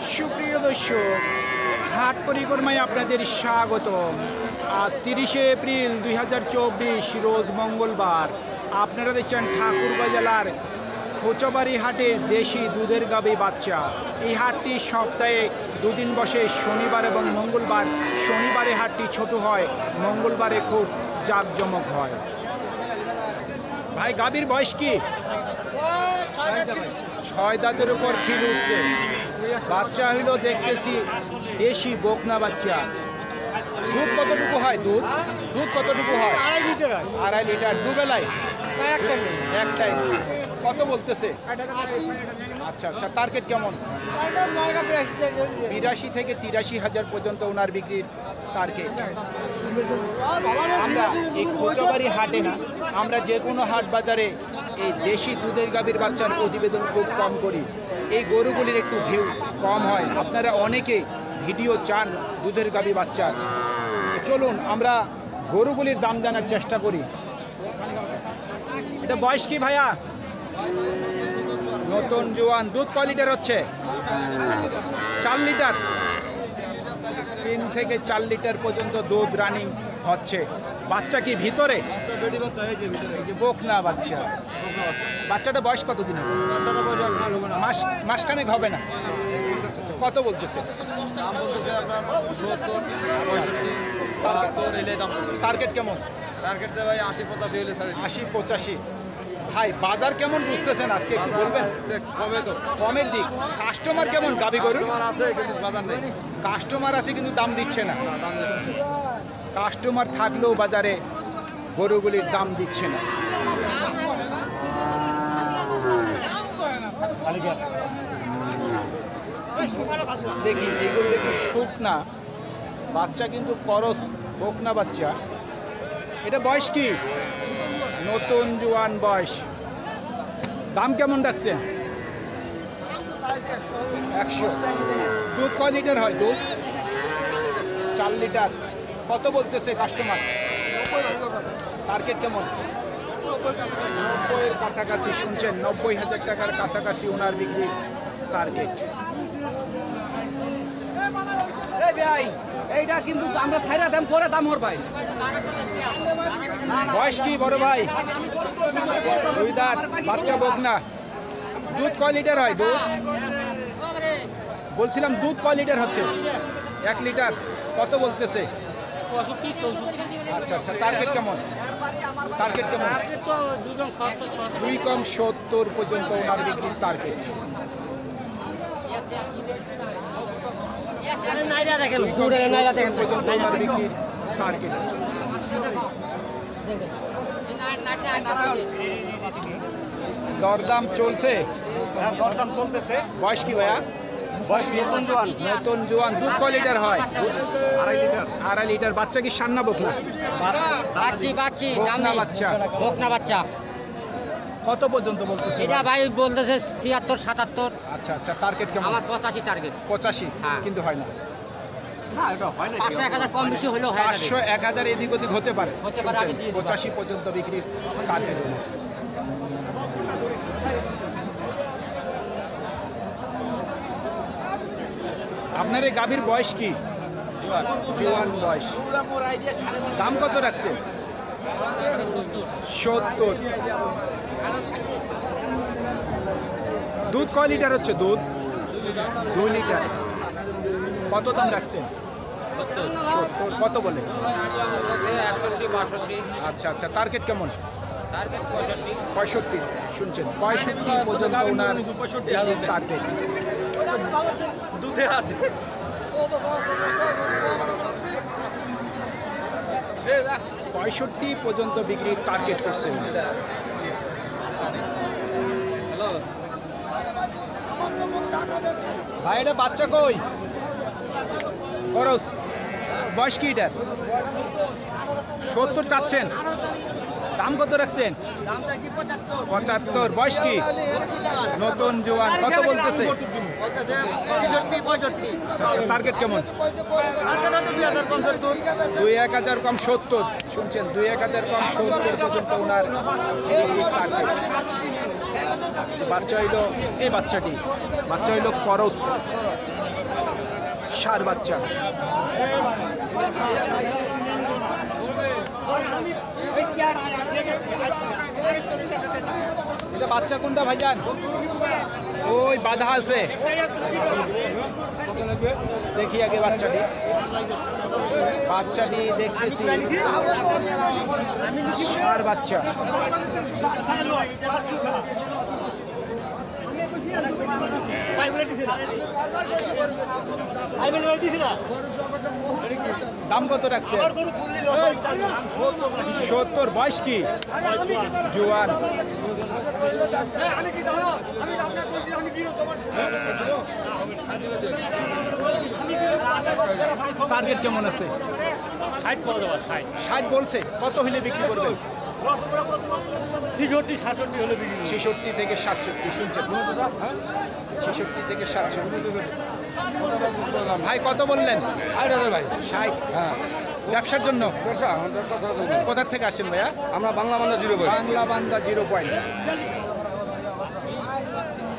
সুপ্রিয় দর্শক, হাট পরিক্রমায় আপনাদের স্বাগতম। আজ 30শে এপ্রিল 2024 রোজ মঙ্গলবার। আপনারা দেখছেন ঠাকুরগাঁ জেলার খোঁচাবাড়ি হাটের দেশি দুধের গাভী বাচ্চা। এই হাটটি সপ্তাহে দুদিন বসে, শনিবার এবং মঙ্গলবার। শনিবারে হাটটি ছোট হয়, মঙ্গলবারে খুব জাঁকজমক হয়। ভাই, গাভীর বয়স কি? 6 দাঁতের উপর খিল উঠছে। বাচ্চা হইল দেখতেছি দেশি বকনা বাচ্চা। দুধ কতটুকু হয়? দুধ কতটুকু হয়? 2.5 লিটার। দুবেলায় একটাই। কত বলতেছে? আচ্ছা আচ্ছা, টার্গেট কেমন? 82 থেকে 83 হাজার পর্যন্ত ওনার বিক্রির টার্গেট। আমরা এই খোঁচাবাড়ি হাটে না, আমরা যে কোনো হাট বাজারে এই দেশি দুধের গাভীর বাচ্চার প্রতিবেদন খুব কম করি। এই গরুগুলির একটু ভিউ কম হয়। আপনারা অনেকে ভিডিও চান দুধের গাভী বাচ্চার। চলুন আমরা গরুগুলির দাম জানার চেষ্টা করি। এটা বয়স কি ভাইয়া? নতুন জোয়ান। দুধ কয় লিটার হচ্ছে? 4 লিটার। 3 থেকে 4 লিটার পর্যন্ত দুধ রানিং হচ্ছে। বাচ্চা কি ভিতরে? এই যে বকনা বাচ্চা। বাচ্চাটা বয়স কত দিন হবে? মাসখানেক হবে না? কত বলতেছে? টার্গেট কেমন? 80-85। ভাই, বাজার কেমন বুঝতেছেন আজকে? একটু বলবেন। কমের দিক। কাস্টমার কেমন? গাভী গরু কাস্টমার আছে কিন্তু দাম দিচ্ছে না। কাস্টমার থাকলেও বাজারে গরুগুলির দাম দিচ্ছে না। দেখি এগুলো একটু শুকনা বাচ্চা, কিন্তু করস বকনা বাচ্চা। এটা বয়স কি? নতুন জোয়ান বয়স। দাম কেমন রাখছেন? 100। দুধ কয় লিটার হয়? দুধ 4 লিটার। কত বলতেছে কাস্টমার? টার্গেট কেমন? 90-এর কাছাকাছি। শুনছেন, 90,000 টাকার কাছাকাছি ওনার বিক্রি টার্গেট। এইটা কিন্তু আমরা ছাইরা দাম করে দাম হর ভাই। বয়স কি বড় ভাই? 2 দাঁত বাচ্চা বকনা। দুধ কয় লিটার হয়? দুধ বলছিলাম, দুধ কয় লিটার হচ্ছে? 1 লিটার। কত বলতেছে? আচ্ছা আচ্ছা, টার্গেট কেমন? টার্গেট কেমন? 2 কম 70 পর্যন্ত ওনার বিক্রির টার্গেট। দরদাম চলছে? হ্যাঁ, দরদাম চলতেছে। বয়স কি ভাইয়া? বয়স নতুন জোয়ান। নতুন জোয়ান। দুধ কয় লিটার হয়? 2.5 লিটার। 2.5 লিটার। বাচ্চা কি সান্না বকনা? বকনা বাচ্চা। বকনা বাচ্চা। কত পর্যন্ত বলতেছে? এটা ভাই বলতেছে 76-77। আচ্ছা আচ্ছা, টার্গেট কেমন? আমার 85 টার্গেট। 85। হ্যাঁ। কিন্তু হয় না। না, এটা হয় না। 500-1000 কম বেশি হলেও হয় না। 500-1000 এদিক ওদিক হতে পারে। হতে পারে, আমি দিয়ে দিবো। 85 পর্যন্ত বিক্রির টার্গেট। আপনার এই গাভীর বয়স কি? জোয়ান বয়স। দাম কত রাখছে? 70। দুধ কয় লিটার হচ্ছে? দুধ 2 লিটার। কত দাম রাখছেন? 70। কত বলে? 61-62। আচ্ছা আচ্ছা, টার্গেট কেমন? টার্গেট 65। 65। শুনছেন, 65 পর্যন্ত ওনার টার্গেট। দুধে আছে। 65 পর্যন্ত বিক্রির টার্গেট করছেন। ভাই, এটা বাচ্চা কই? খরচ। বয়স কি এটার? 70 চাচ্ছেন? দাম কত রাখছেন? দামটা কি 75? 75। বয়স কি? নতুন জোয়ান। কত বলতেছে? বলতেছে 65 65। আচ্ছা, টার্গেট কেমন? টার্গেট হচ্ছে 2075। 2-1000 কম 70। শুনছেন, 2-1000 কম 70 পর্যন্ত ওনার টার্গেট। বাচ্চা হইল এই বাচ্চাটি, বাচ্চা হইল করস, ষাঁড় বাচ্চা। এটা বাচ্চা কোনটা ভাইজান? ওই বাধা আছে, দেখি আগে বাচ্চাটি। বাচ্চাটি দেখতেছি ষাঁড় বাচ্চা। দাম কত রাখছে? 70। বয়স কি? জোয়ান। টার্গেট কেমন আছে? 60 বলছে। কত হইলে বিক্রি করবেন? 66 থেকে 67। শুনছেন, 66 থেকে 67। ভাই কত বললেন? 60,000 ভাই। 60। হ্যাঁ, ব্যবসার জন্য? ব্যবসা ছাড়া করবো। কোথা থেকে আসেন ভাইয়া? আমরা বাংলা বান্ধা 0 ভাই। বাংলা বান্দা 0 পয়েন্ট।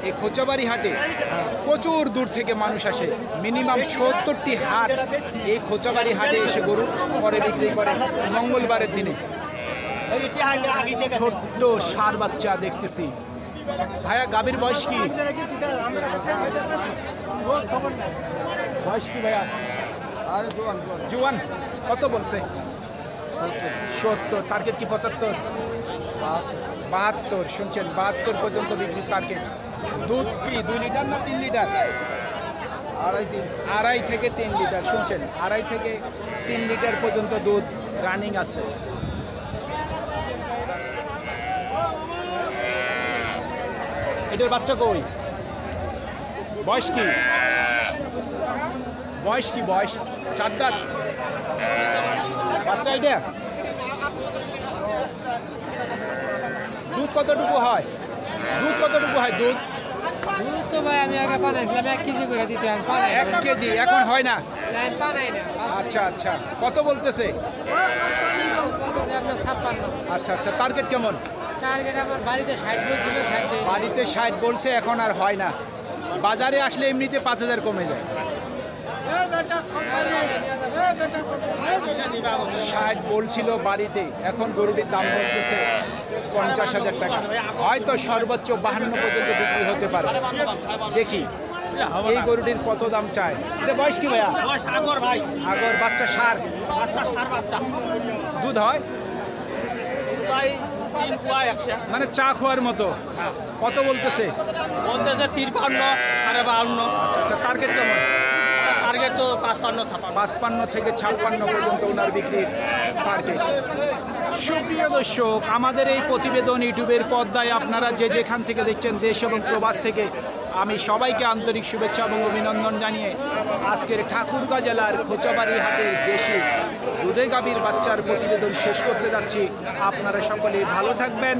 এই খোঁচাবাড়ি হাটে প্রচুর দূর থেকে মানুষ আসে, মিনিমাম 70টি হাট এই খোঁচাবাড়ি হাটে এসে গরু পরে বিক্রি করে মঙ্গলবারের দিনে। ছোট্ট ষাঁড় বাচ্চা দেখতেছি। ভাইয়া গাভীর বয়স কি? বয়স কি ভাইয়া? জোয়ান। কত বলছে? 70। টার্গেট কি 75? 72। শুনছেন, 72 পর্যন্ত বিক্রি টার্গেট। দুধ কি 2 লিটার না 3 লিটার? আড়াই থেকে 3 লিটার। শুনছেন, 2.5 থেকে 3 লিটার পর্যন্ত দুধ রানিং আছে। এটার বাচ্চা কই? বয়স কি? বয়স কি? বয়স 4 দাঁত বাচ্চা। এটা দুধ কতটুকু হয়? দুধ কতটুকু হয়? দুধ তো ভাই আমি আগে বানাইছিলাম 1 কেজি করে দিতে, আমি বানাই 1 কেজি। এখন হয় না? আমি বানাই না। আচ্ছা আচ্ছা। কত বলতেছে? আপনার 56। আচ্ছা আচ্ছা। টার্গেট কেমন? টার্গেট আমার বাড়িতে 60 বলছিল, 60 দেই। বাড়িতে 60 বলছে, এখন আর হয় না। বাজারে আসলে এমনিতে 5000 কমে যায়। 60 বলছিল বাড়িতে, এখন গরুটির দাম বলতেছে 50,000 টাকা। হয়তো সর্বোচ্চ 52 পর্যন্ত বিক্রি হতে পারে। দেখি এই গরুটির কত দাম চায়। এটা বয়স কি ভাইয়া? সাগর ভাই, আগর বাচ্চা ষাঁড়। বাচ্চা দুধ হয় ভাই 3 পোয়া 100। মানে চা খাওয়ার মতো। কত বলতেছে? বলতেছে 53 52। আচ্ছা আচ্ছা। টার্গেট কেমন? টার্গেট তো 55 56। 55 থেকে 56 পর্যন্ত ওনার বিক্রির টার্গেট। সুপ্রিয় দর্শক, আমাদের এই প্রতিবেদন ইউটিউবের পর্দায় আপনারা যে যেখান থেকে দেখছেন, দেশ এবং প্রবাস থেকে, আমি সবাইকে আন্তরিক শুভেচ্ছা এবং অভিনন্দন জানিয়ে আজকের ঠাকুরগাঁ জেলার খোঁচাবাড়ি হাটের দেশি দুধে গাভীর বাচ্চার প্রতিবেদন শেষ করতে যাচ্ছি। আপনারা সকলেই ভালো থাকবেন।